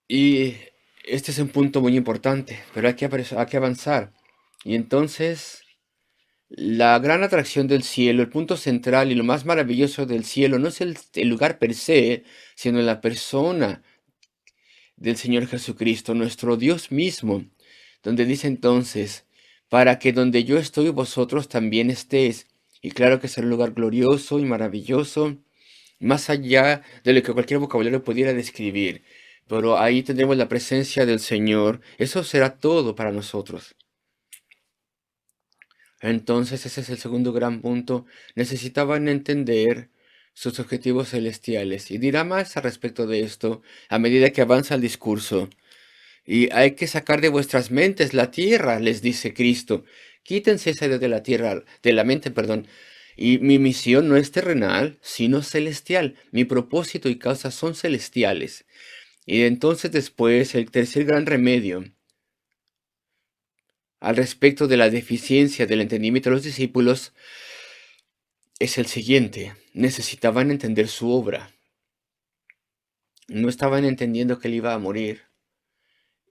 Y este es un punto muy importante, pero hay que avanzar. Y entonces, la gran atracción del cielo, el punto central y lo más maravilloso del cielo no es el lugar per se, sino la persona del Señor Jesucristo, nuestro Dios mismo, donde dice entonces, para que donde yo estoy vosotros también estéis. Y claro que será un lugar glorioso y maravilloso, más allá de lo que cualquier vocabulario pudiera describir. Pero ahí tendremos la presencia del Señor. Eso será todo para nosotros. Entonces ese es el segundo gran punto. Necesitaban entender sus objetivos celestiales. Y dirá más al respecto de esto a medida que avanza el discurso. Y hay que sacar de vuestras mentes la tierra, les dice Cristo. Quítense esa idea de la tierra, de la mente, perdón. Y mi misión no es terrenal, sino celestial. Mi propósito y causa son celestiales. Y entonces después el tercer gran remedio al respecto de la deficiencia del entendimiento de los discípulos es el siguiente. Necesitaban entender su obra. No estaban entendiendo que él iba a morir.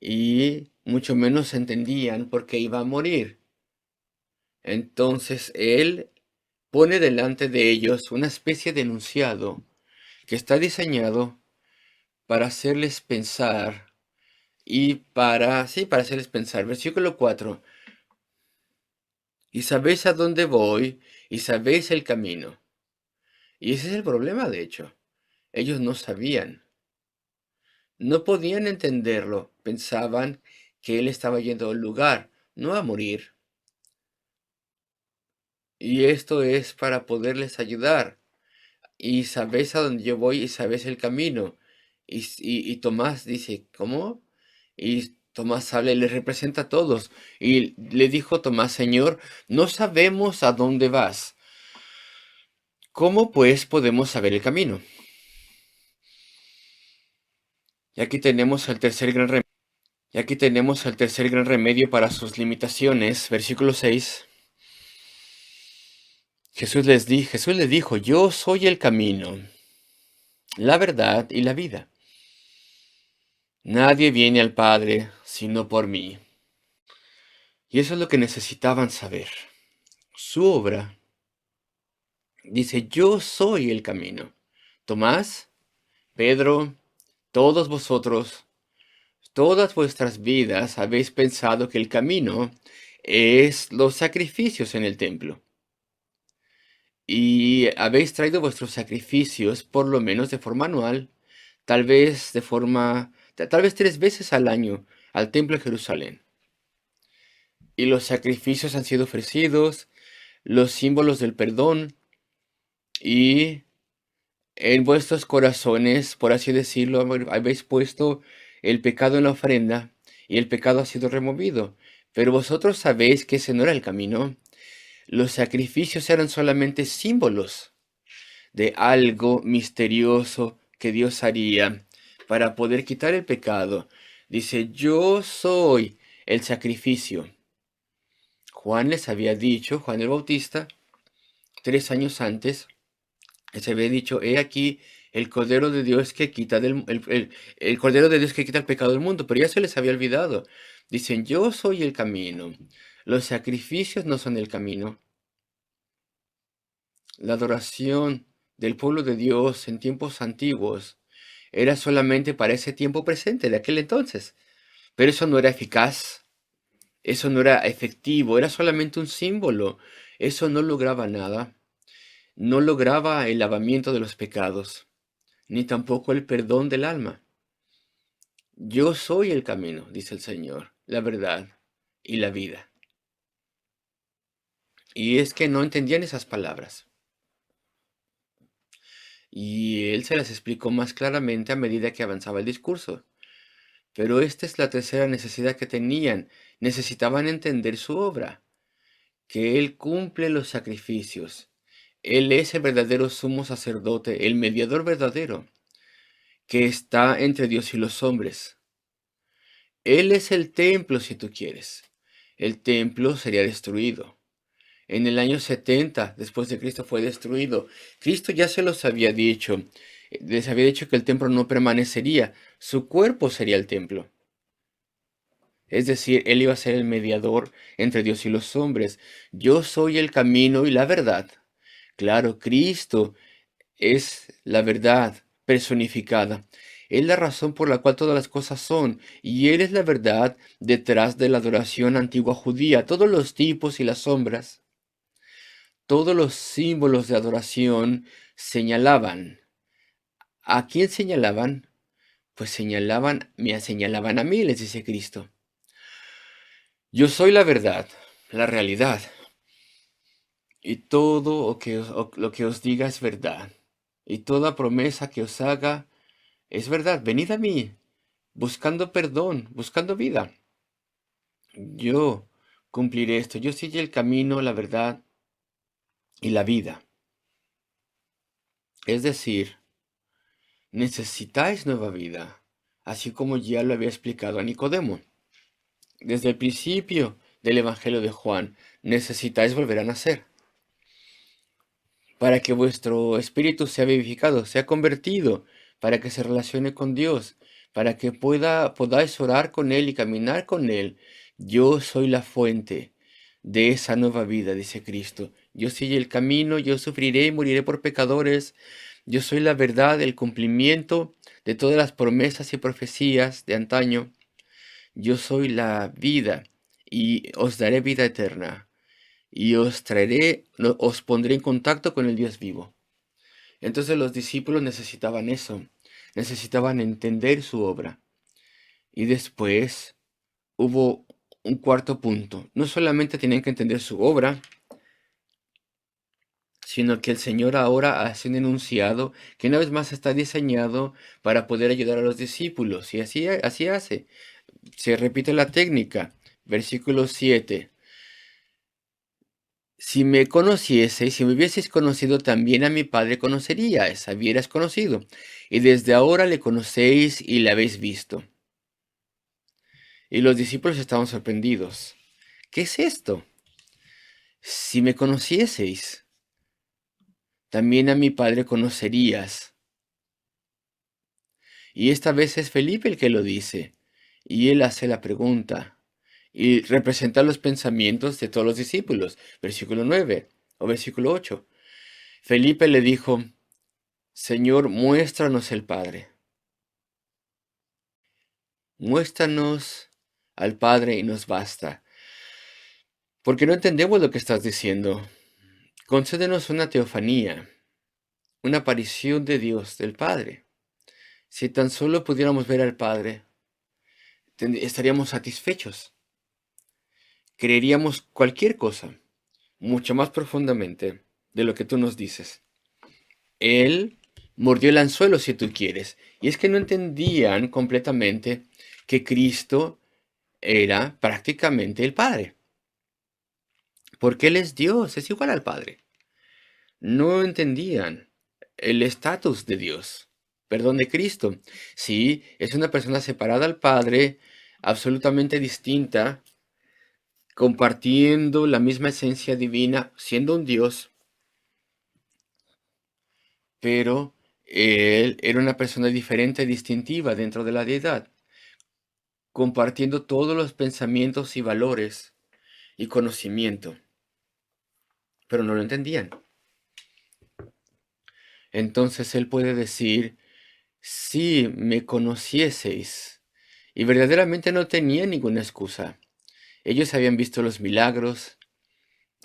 Y mucho menos entendían por qué iba a morir. Entonces él pone delante de ellos una especie de enunciado que está diseñado para hacerles pensar y sí, para hacerles pensar. Versículo 4. Y sabéis a dónde voy y sabéis el camino. Y ese es el problema, de hecho. Ellos no sabían, no podían entenderlo. Pensaban que él estaba yendo a un lugar, no a morir. Y esto es para poderles ayudar. Y sabéis a dónde yo voy y sabéis el camino. Y Tomás dice, ¿cómo? Y Tomás habla y le representa a todos. Y le dijo Tomás, Señor, no sabemos a dónde vas. ¿Cómo pues podemos saber el camino? Y aquí tenemos el tercer gran remedio. Y aquí tenemos el tercer gran remedio para sus limitaciones. Versículo 6. Jesús les dijo, yo soy el camino, la verdad y la vida. Nadie viene al Padre sino por mí. Y eso es lo que necesitaban saber. Su obra dice, yo soy el camino. Tomás, Pedro, todos vosotros, todas vuestras vidas habéis pensado que el camino es los sacrificios en el templo. Y habéis traído vuestros sacrificios por lo menos de forma anual, tal vez 3 veces al año al templo de Jerusalén. Y los sacrificios han sido ofrecidos, los símbolos del perdón, y en vuestros corazones, por así decirlo, habéis puesto el pecado en la ofrenda, y el pecado ha sido removido. Pero vosotros sabéis que ese no era el camino. Los sacrificios eran solamente símbolos de algo misterioso que Dios haría para poder quitar el pecado. Dice, yo soy el sacrificio. Juan les había dicho, Juan el Bautista, 3 años antes, les había dicho, he aquí el Cordero de Dios que quita el Cordero de Dios que quita el pecado del mundo, pero ya se les había olvidado. Dicen, yo soy el camino. Los sacrificios no son el camino. La adoración del pueblo de Dios en tiempos antiguos era solamente para ese tiempo presente de aquel entonces. Pero eso no era eficaz, eso no era efectivo, era solamente un símbolo. Eso no lograba nada, no lograba el lavamiento de los pecados, ni tampoco el perdón del alma. Yo soy el camino, dice el Señor, la verdad y la vida. Y es que no entendían esas palabras. Y él se las explicó más claramente a medida que avanzaba el discurso. Pero esta es la tercera necesidad que tenían. Necesitaban entender su obra, que Él cumple los sacrificios. Él es el verdadero sumo sacerdote, el mediador verdadero, que está entre Dios y los hombres. Él es el templo, si tú quieres. El templo sería destruido. En el año 70 después de Cristo fue destruido. Cristo ya se los había dicho. Les había dicho que el templo no permanecería, su cuerpo sería el templo. Es decir, Él iba a ser el mediador entre Dios y los hombres. Yo soy el camino y la verdad. Claro, Cristo es la verdad personificada. Es la razón por la cual todas las cosas son, y Él es la verdad detrás de la adoración antigua judía. Todos los tipos y las sombras, todos los símbolos de adoración señalaban. ¿A quién señalaban? Pues me señalaban a mí, les dice Cristo. Yo soy la verdad, la realidad, y todo lo que os diga es verdad, y toda promesa que os haga es verdad. Venid a mí, buscando perdón, buscando vida. Yo cumpliré esto. Yo soy el camino, la verdad y la vida. Es decir, necesitáis nueva vida, así como ya lo había explicado a Nicodemo. Desde el principio del Evangelio de Juan, necesitáis volver a nacer, para que vuestro espíritu sea vivificado, sea convertido, para que se relacione con Dios, para que podáis orar con Él y caminar con Él. Yo soy la fuente de esa nueva vida, dice Cristo. Yo soy el camino, yo sufriré y moriré por pecadores. Yo soy la verdad, el cumplimiento de todas las promesas y profecías de antaño. Yo soy la vida y os daré vida eterna y os traeré, os pondré en contacto con el Dios vivo. Entonces los discípulos necesitaban eso, necesitaban entender su obra. Y después hubo un cuarto punto. No solamente tenían que entender su obra, sino que el Señor ahora hace un enunciado que una vez más está diseñado para poder ayudar a los discípulos. Y así hace. Se repite la técnica. Versículo 7. Si me conocieseis, si me hubieseis conocido, también a mi Padre conoceríais, habierais conocido. Y desde ahora le conocéis y le habéis visto. Y los discípulos estaban sorprendidos. ¿Qué es esto? Si me conocieseis, también a mi Padre conocerías. Y esta vez es Felipe el que lo dice. Y él hace la pregunta. Y representa los pensamientos de todos los discípulos. Versículo 9 o versículo 8. Felipe le dijo, Señor, muéstranos el Padre. Muéstranos al Padre y nos basta. Porque no entendemos lo que estás diciendo. Concédenos una teofanía, una aparición de Dios, del Padre. Si tan solo pudiéramos ver al Padre, estaríamos satisfechos. Creeríamos cualquier cosa, mucho más profundamente de lo que tú nos dices. Él mordió el anzuelo, si tú quieres. Y es que no entendían completamente que Cristo era prácticamente el Padre. Porque Él es Dios, es igual al Padre. No entendían el estatus de Dios, perdón, de Cristo. Sí, es una persona separada al Padre, absolutamente distinta, compartiendo la misma esencia divina, siendo un Dios, pero Él era una persona diferente, distintiva dentro de la deidad, compartiendo todos los pensamientos y valores y conocimiento, pero no lo entendían. Entonces Él puede decir, si me conocieseis, y verdaderamente no tenía ninguna excusa. Ellos habían visto los milagros,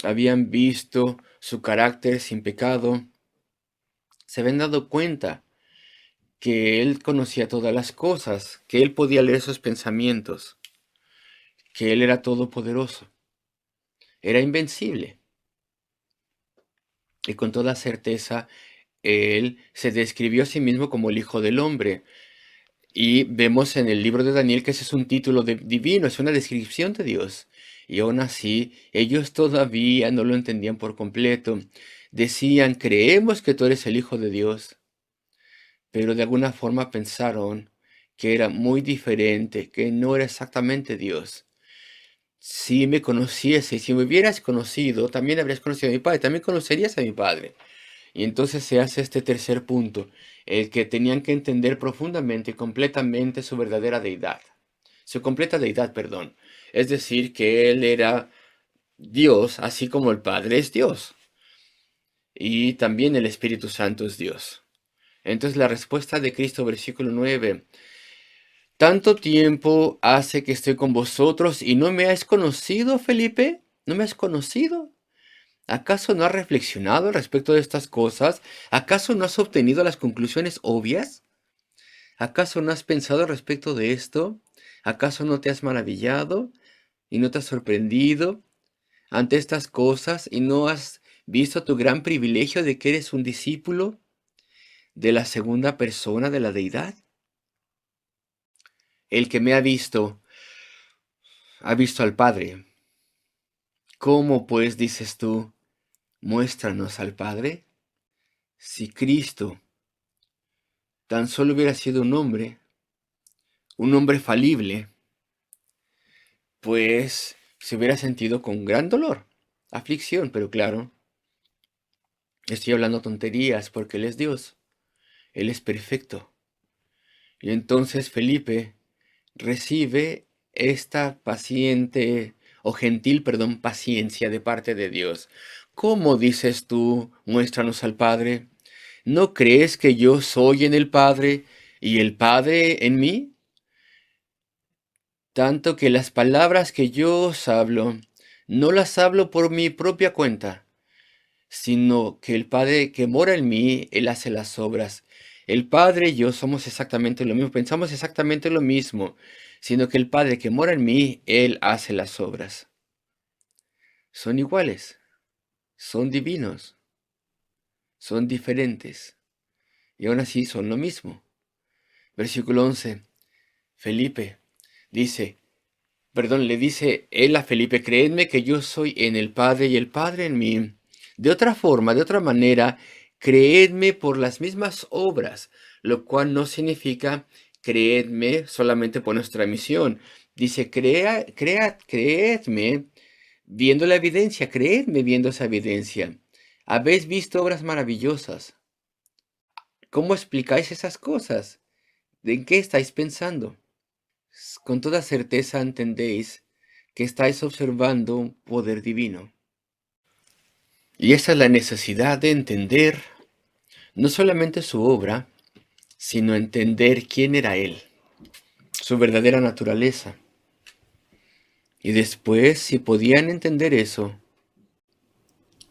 habían visto su carácter sin pecado, se habían dado cuenta que él conocía todas las cosas, que él podía leer sus pensamientos, que él era todopoderoso, era invencible. Y con toda certeza, él se describió a sí mismo como el Hijo del Hombre. Y vemos en el libro de Daniel que ese es un título divino, es una descripción de Dios. Y aún así, ellos todavía no lo entendían por completo. Decían, creemos que tú eres el Hijo de Dios, pero de alguna forma pensaron que era muy diferente, que no era exactamente Dios. Si me conociese, si me hubieras conocido, también habrías conocido a mi Padre, también conocerías a mi Padre. Y entonces se hace este tercer punto, el que tenían que entender profundamente y completamente su verdadera deidad, su completa deidad, perdón. Es decir, que Él era Dios, así como el Padre es Dios. Y también el Espíritu Santo es Dios. Entonces la respuesta de Cristo, versículo 9. Tanto tiempo hace que estoy con vosotros y no me has conocido, Felipe. ¿No me has conocido? ¿Acaso no has reflexionado al respecto de estas cosas? ¿Acaso no has obtenido las conclusiones obvias? ¿Acaso no has pensado al respecto de esto? ¿Acaso no te has maravillado y no te has sorprendido ante estas cosas y no has visto tu gran privilegio de que eres un discípulo de la segunda persona de la deidad? El que me ha visto al Padre. ¿Cómo pues dices tú, muéstranos al Padre? Si Cristo tan solo hubiera sido un hombre falible, pues se hubiera sentido con gran dolor, aflicción, pero claro, estoy hablando tonterías porque Él es Dios, Él es perfecto. Y entonces Felipe recibe esta paciente o gentil, perdón, paciencia de parte de Dios. ¿Cómo dices tú, muéstranos al Padre? ¿No crees que yo soy en el Padre y el Padre en mí? Tanto que las palabras que yo os hablo, no las hablo por mi propia cuenta, sino que el Padre que mora en mí, Él hace las obras. El Padre y yo somos exactamente lo mismo, pensamos exactamente lo mismo, sino que el Padre que mora en mí, Él hace las obras. Son iguales, son divinos, son diferentes, y aún así son lo mismo. Versículo 11. Felipe dice, perdón, le dice él a Felipe, creedme que yo soy en el Padre y el Padre en mí. De otra forma, de otra manera, creedme por las mismas obras, lo cual no significa creedme solamente por nuestra misión. Dice, creedme viendo la evidencia, creedme viendo esa evidencia. Habéis visto obras maravillosas. ¿Cómo explicáis esas cosas? ¿En qué estáis pensando? Con toda certeza entendéis que estáis observando un poder divino. Y esa es la necesidad de entender no solamente su obra, sino entender quién era Él, su verdadera naturaleza. Y después, si podían entender eso,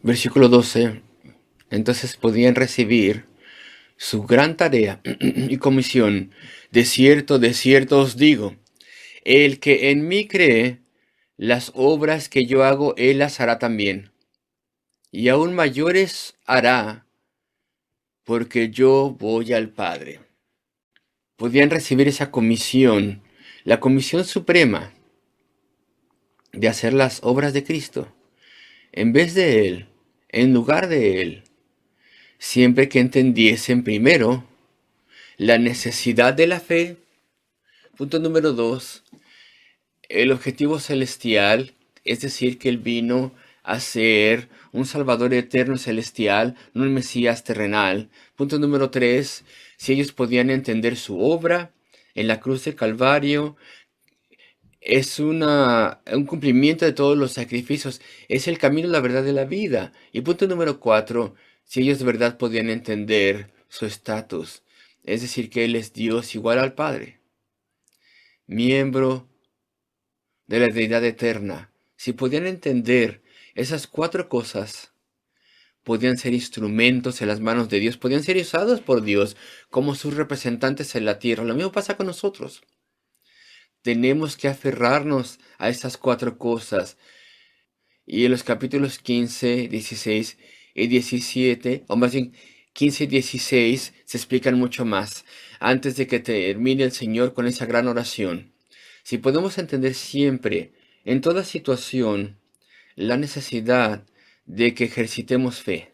versículo 12, entonces podían recibir su gran tarea y comisión. De cierto os digo, el que en mí cree, las obras que yo hago, él las hará también. Y aún mayores hará, porque yo voy al Padre. Podían recibir esa comisión, la comisión suprema de hacer las obras de Cristo, en vez de Él, en lugar de Él, siempre que entendiesen primero la necesidad de la fe. Punto número 2, el objetivo celestial, es decir, que Él vino a ser un Salvador eterno celestial, no un Mesías terrenal. Punto número 3, si ellos podían entender su obra en la cruz del Calvario, es un cumplimiento de todos los sacrificios, es el camino, la verdad de la vida. Y punto número 4, si ellos de verdad podían entender su estatus, es decir, que Él es Dios igual al Padre, miembro de la deidad eterna. Si podían entender esas cuatro cosas, podían ser instrumentos en las manos de Dios, podían ser usados por Dios como sus representantes en la tierra. Lo mismo pasa con nosotros. Tenemos que aferrarnos a esas cuatro cosas. Y en los capítulos 15, 16 y 17, o más bien 15 y 16, se explican mucho más antes de que termine el Señor con esa gran oración. Si podemos entender siempre, en toda situación, la necesidad de que ejercitemos fe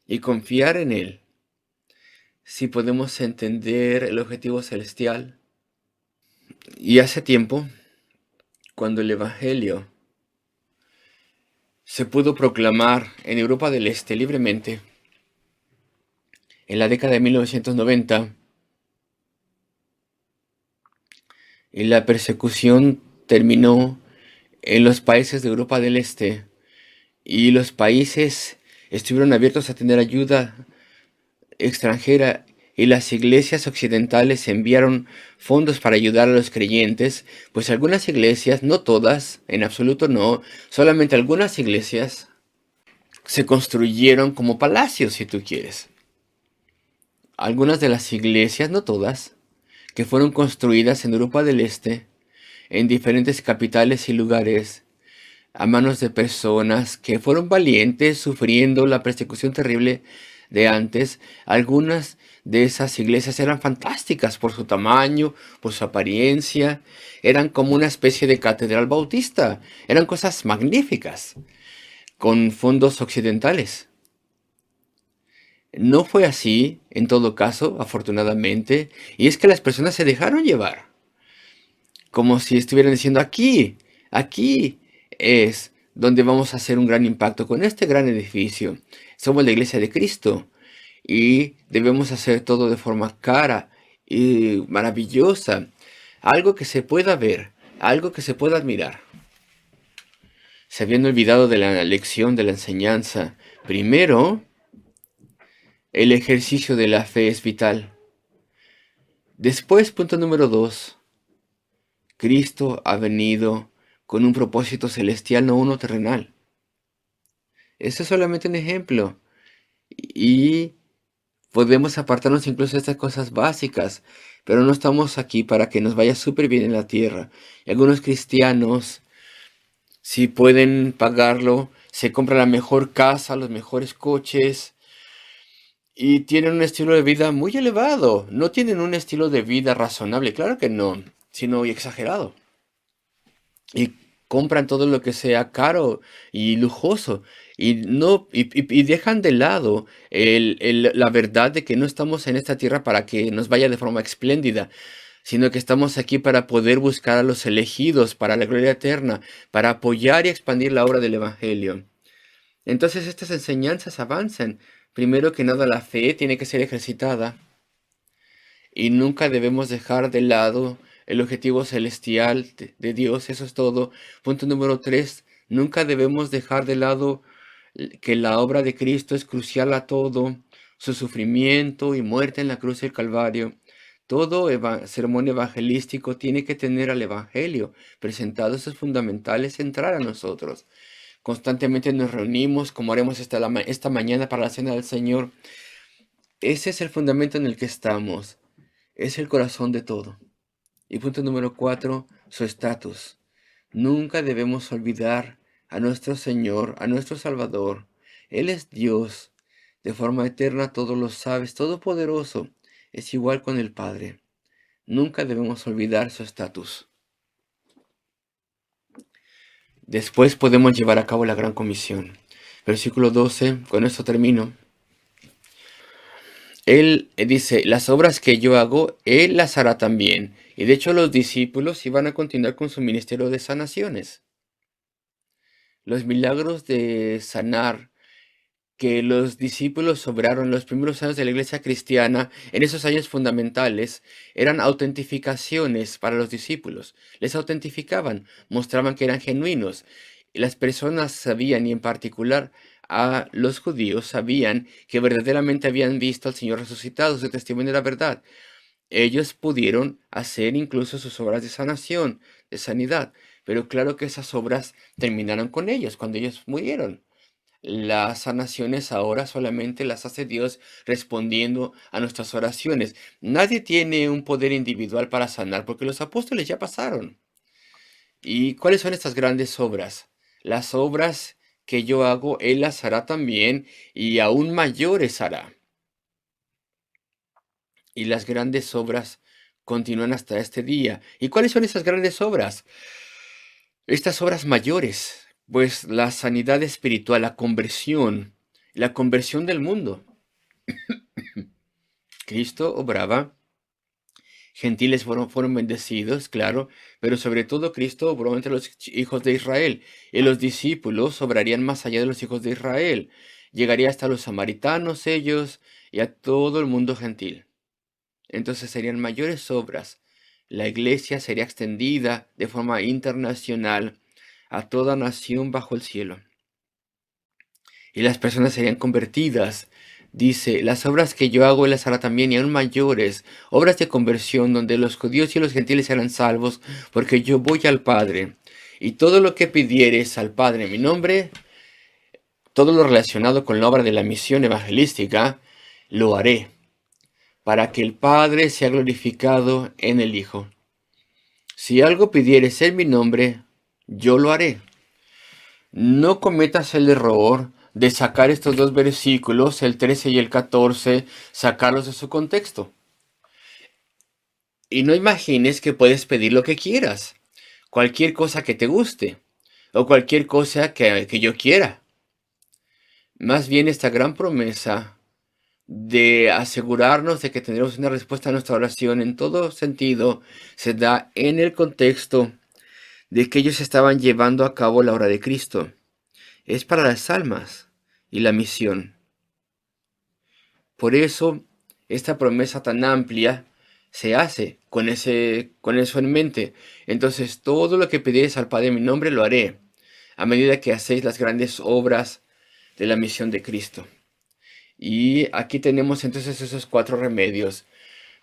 y confiar en Él, si podemos entender el objetivo celestial. Y hace tiempo, cuando el Evangelio se pudo proclamar en Europa del Este libremente, En la década de 1990, y la persecución terminó en los países de Europa del Este y los países estuvieron abiertos a tener ayuda extranjera y las iglesias occidentales enviaron fondos para ayudar a los creyentes, pues algunas iglesias, no todas, en absoluto no, solamente algunas iglesias se construyeron como palacios, si tú quieres. Algunas de las iglesias, no todas, que fueron construidas en Europa del Este, en diferentes capitales y lugares, a manos de personas que fueron valientes, sufriendo la persecución terrible de antes. Algunas de esas iglesias eran fantásticas por su tamaño, por su apariencia, eran como una especie de catedral bautista, eran cosas magníficas, con fondos occidentales. No fue así, en todo caso, afortunadamente, y es que las personas se dejaron llevar, como si estuvieran diciendo aquí es donde vamos a hacer un gran impacto con este gran edificio. Somos la iglesia de Cristo y debemos hacer todo de forma cara y maravillosa, algo que se pueda ver, algo que se pueda admirar. Se habían olvidado de la lección de la enseñanza. Primero, el ejercicio de la fe es vital. Después, punto número 2, Cristo ha venido con un propósito celestial, no uno terrenal. Este es solamente un ejemplo. Y podemos apartarnos incluso de estas cosas básicas, pero no estamos aquí para que nos vaya súper bien en la tierra. Y algunos cristianos, si pueden pagarlo, se compran la mejor casa, los mejores coches y tienen un estilo de vida muy elevado. No tienen un estilo de vida razonable, claro que no, sino exagerado. Y compran todo lo que sea caro y lujoso y no y dejan de lado la verdad de que no estamos en esta tierra para que nos vaya de forma espléndida, sino que estamos aquí para poder buscar a los elegidos para la gloria eterna, para apoyar y expandir la obra del Evangelio. Entonces estas enseñanzas avanzan. Primero que nada, la fe tiene que ser ejercitada y nunca debemos dejar de lado el objetivo celestial de Dios, eso es todo. Punto número 3, nunca debemos dejar de lado que la obra de Cristo es crucial a todo, su sufrimiento y muerte en la cruz del Calvario. Todo sermón evangelístico tiene que tener al Evangelio presentado, eso es fundamental, es central a nosotros. Constantemente nos reunimos, como haremos esta mañana para la cena del Señor. Ese es el fundamento en el que estamos. Es el corazón de todo. Y punto número 4, su estatus. Nunca debemos olvidar a nuestro Señor, a nuestro Salvador. Él es Dios. De forma eterna todo lo sabes, todopoderoso. Es igual con el Padre. Nunca debemos olvidar su estatus. Después podemos llevar a cabo la gran comisión. Versículo 12, con esto termino. Él dice, las obras que yo hago, Él las hará también. Y de hecho los discípulos iban a continuar con su ministerio de sanaciones. Los milagros de sanar que los discípulos obraron en los primeros años de la iglesia cristiana, en esos años fundamentales, eran autentificaciones para los discípulos. Les autentificaban, mostraban que eran genuinos. Y las personas sabían, y en particular a los judíos, sabían que verdaderamente habían visto al Señor resucitado, su testimonio era verdad. Ellos pudieron hacer incluso sus obras de sanación, de sanidad, pero claro que esas obras terminaron con ellos cuando ellos murieron. Las sanaciones ahora solamente las hace Dios respondiendo a nuestras oraciones. Nadie tiene un poder individual para sanar porque los apóstoles ya pasaron. ¿Y cuáles son estas grandes obras? Las obras que yo hago, Él las hará también y aún mayores hará. Y las grandes obras continúan hasta este día. ¿Y cuáles son esas grandes obras? Estas obras mayores, pues la sanidad espiritual, la conversión del mundo. Cristo obraba, gentiles fueron bendecidos, claro, pero sobre todo Cristo obró entre los hijos de Israel, y los discípulos obrarían más allá de los hijos de Israel. Llegaría hasta los samaritanos ellos, y a todo el mundo gentil. Entonces serían mayores obras. La iglesia sería extendida de forma internacional a toda nación bajo el cielo. Y las personas serían convertidas. Dice, las obras que yo hago, él las hará también, y aún mayores, obras de conversión, donde los judíos y los gentiles serán salvos, porque yo voy al Padre. Y todo lo que pidieres al Padre en mi nombre, todo lo relacionado con la obra de la misión evangelística, lo haré, para que el Padre sea glorificado en el Hijo. Si algo pidieres en mi nombre, yo lo haré. No cometas el error de sacar estos dos versículos, el 13 y el 14, sacarlos de su contexto. Y no imagines que puedes pedir lo que quieras, cualquier cosa que te guste, o cualquier cosa que yo quiera. Más bien esta gran promesa de asegurarnos de que tendremos una respuesta a nuestra oración en todo sentido se da en el contexto de que ellos estaban llevando a cabo la obra de Cristo. Es para las almas y la misión. Por eso, esta promesa tan amplia se hace con eso en mente. Entonces, todo lo que pidierais al Padre en mi nombre lo haré, a medida que hacéis las grandes obras de la misión de Cristo. Y aquí tenemos entonces esos 4 remedios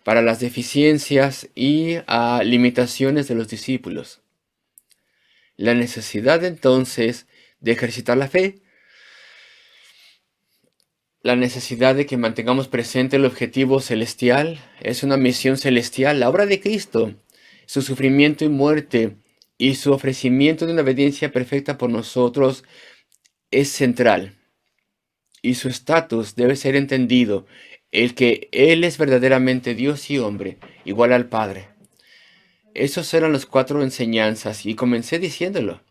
para las deficiencias y limitaciones de los discípulos. La necesidad entonces de ejercitar la fe, la necesidad de que mantengamos presente el objetivo celestial, es una misión celestial, la obra de Cristo, su sufrimiento y muerte y su ofrecimiento de una obediencia perfecta por nosotros es central. Y su estatus debe ser entendido, el que Él es verdaderamente Dios y hombre, igual al Padre. Esos eran los 4 enseñanzas y comencé diciéndolo.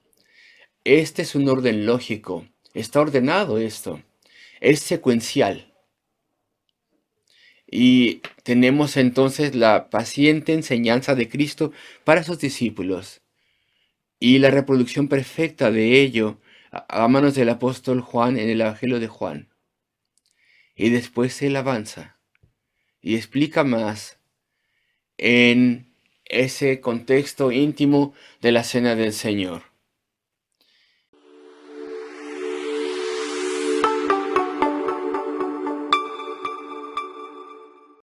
Este es un orden lógico, está ordenado esto, es secuencial. Y tenemos entonces la paciente enseñanza de Cristo para sus discípulos y la reproducción perfecta de ello a manos del apóstol Juan en el Evangelio de Juan. Y después él avanza y explica más en ese contexto íntimo de la cena del Señor.